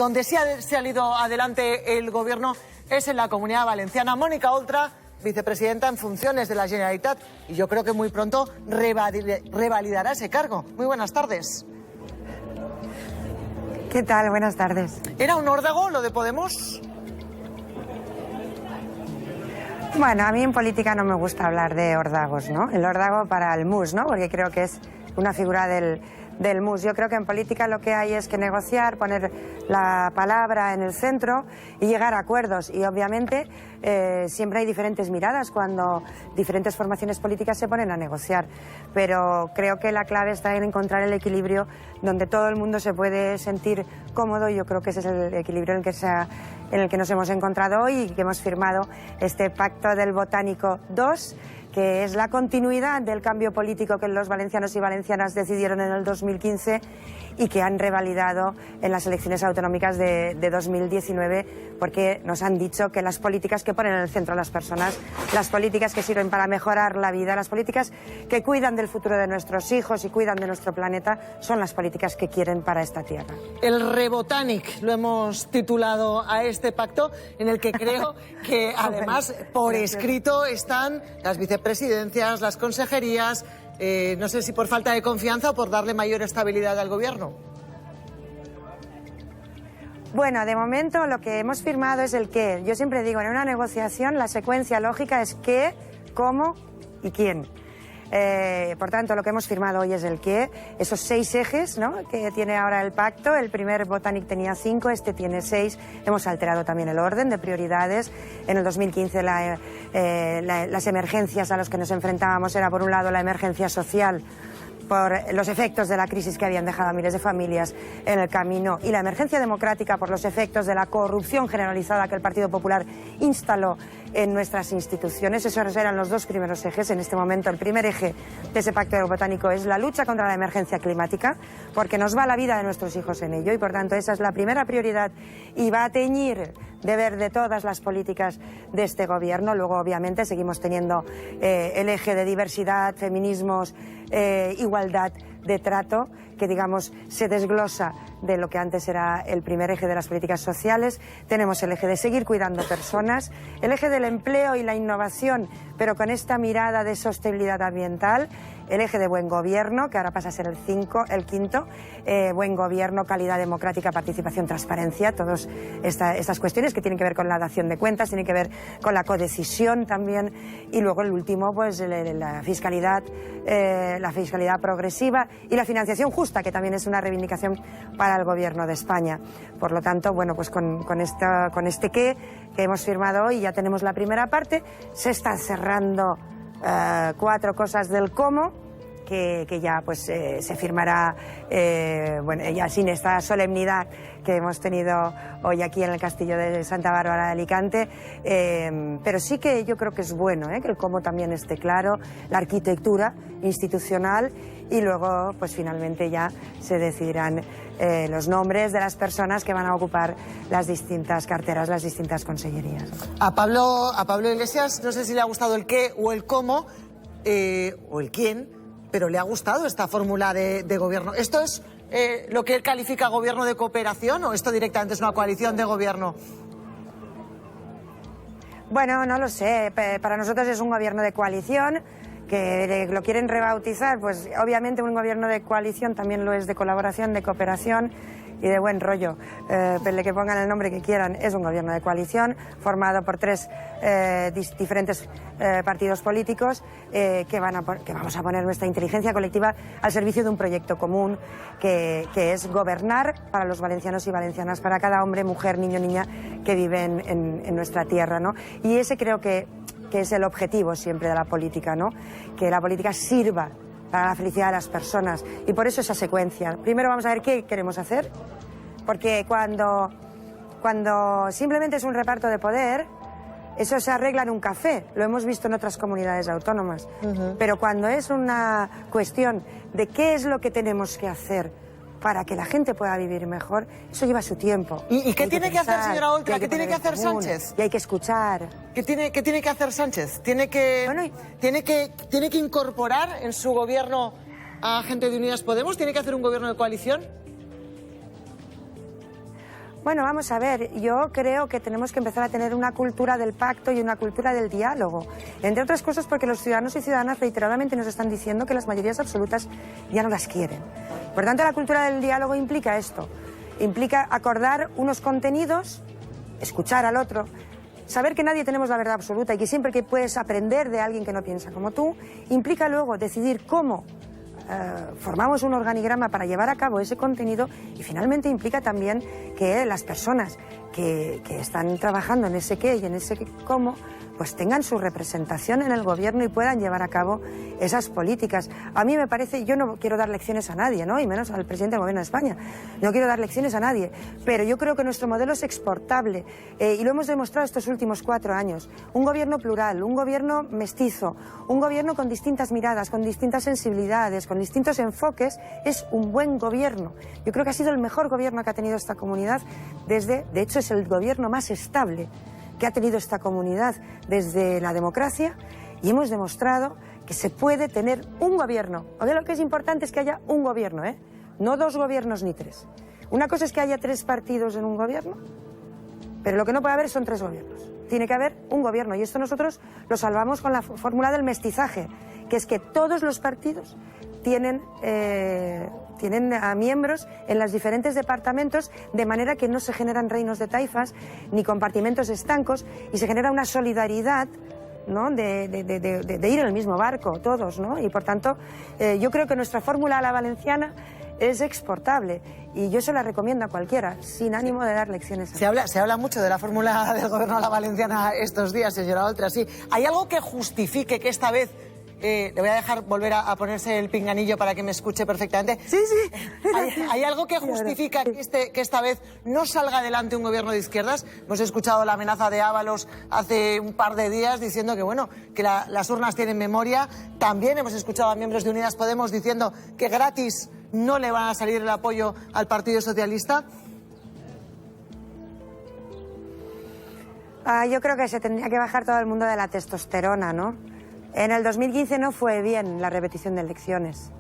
donde sí se ha ido adelante el Gobierno es en la Comunidad Valenciana. Mónica Oltra, vicepresidenta en funciones de la Generalitat, y yo creo que muy pronto revalidará ese cargo. Muy buenas tardes. ¿Qué tal? Buenas tardes. ¿Era un órdago lo de Podemos? Bueno, a mí en política no me gusta hablar de órdagos, ¿no? El órdago para el MUS, ¿no? Porque creo que es una figura del MUS. Yo creo que en política lo que hay es que negociar, poner la palabra en el centro y llegar a acuerdos. Y obviamente siempre hay diferentes miradas cuando diferentes formaciones políticas se ponen a negociar. Pero creo que la clave está en encontrar el equilibrio donde todo el mundo se puede sentir cómodo, y yo creo que ese es el equilibrio en el que nos hemos encontrado hoy y que hemos firmado este Pacto del Botánico 2, que es la continuidad del cambio político que los valencianos y valencianas decidieron en el 2015 y que han revalidado en las elecciones autonómicas de 2019, porque nos han dicho que las políticas que ponen en el centro a las personas, las políticas que sirven para mejorar la vida, las políticas que cuidan del futuro de nuestros hijos y cuidan de nuestro planeta, son las políticas que quieren para esta tierra. El Rebotanic lo hemos titulado a este pacto, en el que creo que además por escrito están las vicepresidencias, las consejerías. No sé si por falta de confianza o por darle mayor estabilidad al Gobierno. Bueno, de momento lo que hemos firmado es el qué. Yo siempre digo, en una negociación la secuencia lógica es qué, cómo y quién. Por tanto, lo que hemos firmado hoy es el qué, esos 6 ejes, ¿no?, que tiene ahora el pacto. El primer Botanic tenía 5, este tiene 6. Hemos alterado también el orden de prioridades. En el 2015 las emergencias a las que nos enfrentábamos era, por un lado, la emergencia social por los efectos de la crisis que habían dejado a miles de familias en el camino, y la emergencia democrática por los efectos de la corrupción generalizada que el Partido Popular instaló en nuestras instituciones. Esos eran los 2 primeros ejes. En este momento el primer eje de ese pacto botánico es la lucha contra la emergencia climática, porque nos va la vida de nuestros hijos en ello, y por tanto esa es la primera prioridad y va a teñir de verde todas las políticas de este Gobierno. Luego, obviamente, seguimos teniendo el eje de diversidad, feminismos, igualdad de trato, que, digamos, se desglosa de lo que antes era el primer eje de las políticas sociales. Tenemos el eje de seguir cuidando personas, el eje del empleo y la innovación, pero con esta mirada de sostenibilidad ambiental, el eje de buen gobierno, que ahora pasa a ser el quinto, buen gobierno, calidad democrática, participación, transparencia, todas estas cuestiones que tienen que ver con la dación de cuentas, tienen que ver con la codecisión también, y luego el último, pues la fiscalidad progresiva y la financiación justa, que también es una reivindicación para el Gobierno de España. Por lo tanto, bueno, pues con este que hemos firmado hoy ya tenemos la primera parte. Se están cerrando 4 cosas del cómo, que ya pues se firmará, bueno, ya sin esta solemnidad que hemos tenido hoy aquí en el Castillo de Santa Bárbara de Alicante, pero sí que yo creo que es bueno que el cómo también esté claro, la arquitectura institucional, y luego pues finalmente ya se decidirán los nombres de las personas que van a ocupar las distintas carteras, las distintas consellerías. A Pablo Iglesias no sé si le ha gustado el qué o el cómo o el quién, pero le ha gustado esta fórmula de gobierno. ¿Esto es lo que él califica gobierno de cooperación, o esto directamente es una coalición de gobierno? Bueno, no lo sé. Para nosotros es un gobierno de coalición, que lo quieren rebautizar. Pues obviamente un gobierno de coalición también lo es de colaboración, de cooperación y de buen rollo. Pele que pongan el nombre que quieran, es un gobierno de coalición formado por 3 diferentes partidos políticos que vamos a poner nuestra inteligencia colectiva al servicio de un proyecto común que es gobernar para los valencianos y valencianas, para cada hombre, mujer, niño, niña que vive en nuestra tierra, ¿no? Y ese creo que es el objetivo siempre de la política, ¿no? Que la política sirva para la felicidad de las personas, y por eso esa secuencia. Primero vamos a ver qué queremos hacer, porque cuando simplemente es un reparto de poder, eso se arregla en un café, lo hemos visto en otras comunidades autónomas. Pero cuando es una cuestión de qué es lo que tenemos que hacer para que la gente pueda vivir mejor, eso lleva su tiempo. ¿Y qué tiene que hacer, señora Oltra? ¿Qué tiene que hacer Sánchez? Y hay que escuchar. ¿Qué tiene que hacer Sánchez? ¿Tiene que incorporar en su gobierno a gente de Unidas Podemos? ¿Tiene que hacer un gobierno de coalición? Bueno, vamos a ver, yo creo que tenemos que empezar a tener una cultura del pacto y una cultura del diálogo. Entre otras cosas porque los ciudadanos y ciudadanas reiteradamente nos están diciendo que las mayorías absolutas ya no las quieren. Por tanto, la cultura del diálogo implica esto. Implica acordar unos contenidos, escuchar al otro, saber que nadie tenemos la verdad absoluta y que siempre que puedes aprender de alguien que no piensa como tú, implica luego decidir cómo formamos un organigrama para llevar a cabo ese contenido y finalmente implica también que las personas que están trabajando en ese qué y en ese cómo pues tengan su representación en el gobierno y puedan llevar a cabo esas políticas. A mí me parece, yo no quiero dar lecciones a nadie, ¿no? Y menos al presidente del gobierno de España. No quiero dar lecciones a nadie, pero yo creo que nuestro modelo es exportable y lo hemos demostrado estos últimos 4 años. Un gobierno plural, un gobierno mestizo, un gobierno con distintas miradas, con distintas sensibilidades, con distintos enfoques, es un buen gobierno. Yo creo que ha sido el mejor gobierno que ha tenido esta comunidad de hecho es el gobierno más estable que ha tenido esta comunidad desde la democracia y hemos demostrado que se puede tener un gobierno. Porque lo que es importante es que haya un gobierno, no 2 gobiernos ni 3. Una cosa es que haya 3 partidos en un gobierno, pero lo que no puede haber son 3 gobiernos. Tiene que haber un gobierno y esto nosotros lo salvamos con la fórmula del mestizaje, que es que todos los partidos tienen a miembros en los diferentes departamentos, de manera que no se generan reinos de taifas ni compartimentos estancos y se genera una solidaridad, ¿no? de ir en el mismo barco todos, ¿no? Y por tanto yo creo que nuestra fórmula a la valenciana es exportable y yo se la recomiendo a cualquiera, sin ánimo de dar lecciones. Se habla mucho de la fórmula del gobierno a la valenciana estos días, señora Oltra, sí. ¿Hay algo que justifique que esta vez le voy a dejar volver a ponerse el pinganillo para que me escuche perfectamente? Sí. ¿Hay algo que justifica que esta vez no salga adelante un gobierno de izquierdas? Hemos escuchado la amenaza de Ábalos hace un par de días diciendo que, bueno, que las urnas tienen memoria. También hemos escuchado a miembros de Unidas Podemos diciendo que gratis no le van a salir el apoyo al Partido Socialista. Yo creo que se tendría que bajar todo el mundo de la testosterona, ¿no? En el 2015 no fue bien la repetición de elecciones.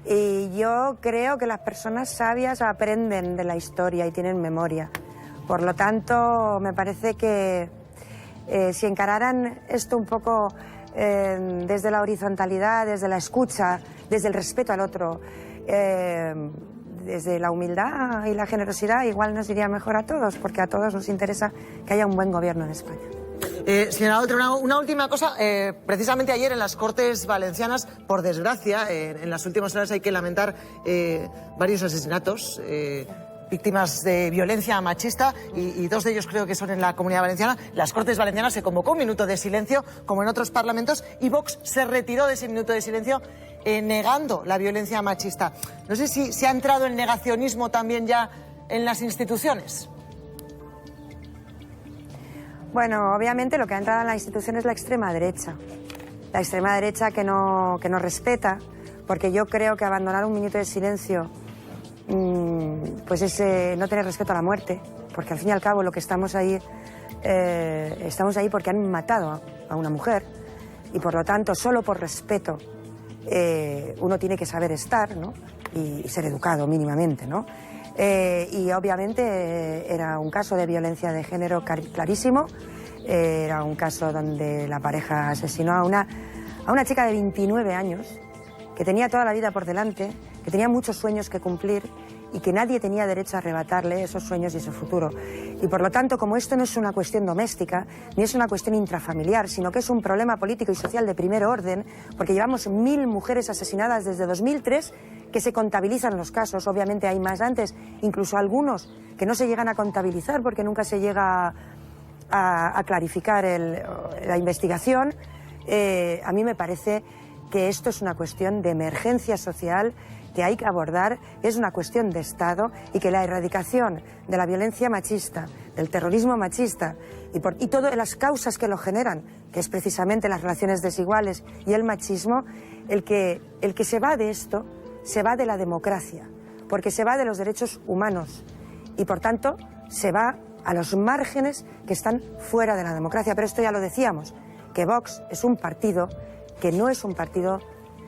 Y yo creo que las personas sabias aprenden de la historia y tienen memoria. Por lo tanto, me parece que si encararan esto un poco desde la horizontalidad, desde la escucha, desde el respeto al otro, desde la humildad y la generosidad, igual nos iría mejor a todos, porque a todos nos interesa que haya un buen gobierno en España. Señora Oltra, una última cosa. Precisamente ayer en las Cortes Valencianas, por desgracia, en las últimas horas hay que lamentar varios asesinatos, víctimas de violencia machista, y 2 de ellos creo que son en la Comunidad Valenciana. Las Cortes Valencianas se convocó un minuto de silencio, como en otros parlamentos, y Vox se retiró de ese minuto de silencio negando la violencia machista. No sé si se ha entrado el negacionismo también ya en las instituciones. Bueno, obviamente lo que ha entrado en la institución es la extrema derecha. La extrema derecha que no respeta, porque yo creo que abandonar un minuto de silencio pues es no tener respeto a la muerte, porque al fin y al cabo lo que estamos ahí porque han matado a una mujer y por lo tanto solo por respeto uno tiene que saber estar, ¿no? y ser educado mínimamente, ¿no? Y obviamente era un caso de violencia de género clarísimo, era un caso donde la pareja asesinó a una chica de 29 años que tenía toda la vida por delante, que tenía muchos sueños que cumplir y que nadie tenía derecho a arrebatarle esos sueños y ese futuro. Y por lo tanto, como esto no es una cuestión doméstica, ni es una cuestión intrafamiliar, sino que es un problema político y social de primer orden, porque llevamos 1000 mujeres asesinadas desde 2003, que se contabilizan los casos, obviamente hay más antes, incluso algunos que no se llegan a contabilizar porque nunca se llega a clarificar la investigación. A mí me parece que esto es una cuestión de emergencia social que hay que abordar, es una cuestión de Estado y que la erradicación de la violencia machista, del terrorismo machista y todas las causas que lo generan, que es precisamente las relaciones desiguales y el machismo, el que se va de esto, se va de la democracia, porque se va de los derechos humanos y por tanto se va a los márgenes que están fuera de la democracia. Pero esto ya lo decíamos, que Vox es un partido que no es un partido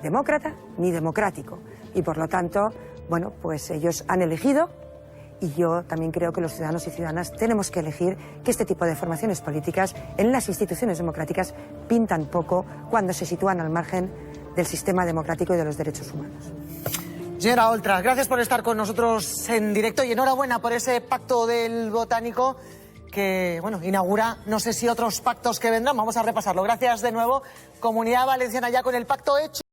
demócrata ni democrático y por lo tanto, bueno, pues ellos han elegido Y yo también creo que los ciudadanos y ciudadanas tenemos que elegir que este tipo de formaciones políticas en las instituciones democráticas pintan poco cuando se sitúan al margen del sistema democrático y de los derechos humanos. Señora Oltra, gracias por estar con nosotros en directo y enhorabuena por ese pacto del Botánico que, bueno, inaugura, no sé si otros pactos que vendrán, vamos a repasarlo. Gracias de nuevo, Comunidad Valenciana ya con el pacto hecho.